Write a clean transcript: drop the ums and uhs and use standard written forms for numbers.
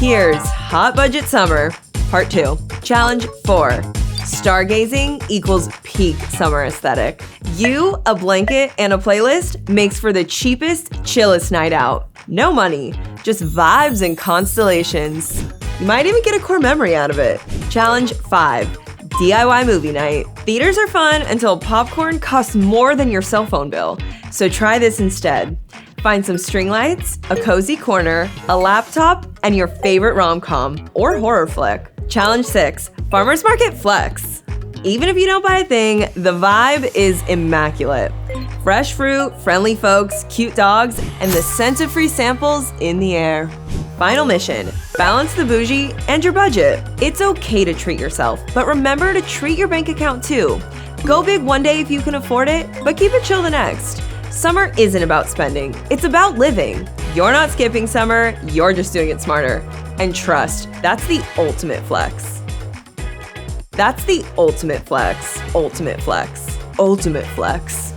Here's Hot Budget Summer, Part 2. Challenge 4. Stargazing equals peak summer aesthetic. You, a blanket, and a playlist makes for the cheapest, chillest night out. No money, just vibes and constellations. You might even get a core memory out of it. Challenge 5. DIY movie night. Theaters are fun until popcorn costs more than your cell phone bill. So try this instead. Find some string lights, a cozy corner, a laptop, and your favorite rom-com or horror flick. Challenge 6. Farmers Market Flex. Even if you don't buy a thing, the vibe is immaculate. Fresh fruit, friendly folks, cute dogs, and the scent of free samples in the air. Final mission, balance the bougie and your budget. It's okay to treat yourself, but remember to treat your bank account too. Go big one day if you can afford it, but keep it chill the next. Summer isn't about spending, it's about living. You're not skipping summer, you're just doing it smarter. And trust, that's the ultimate flex. That's the ultimate flex. Ultimate flex. Ultimate flex.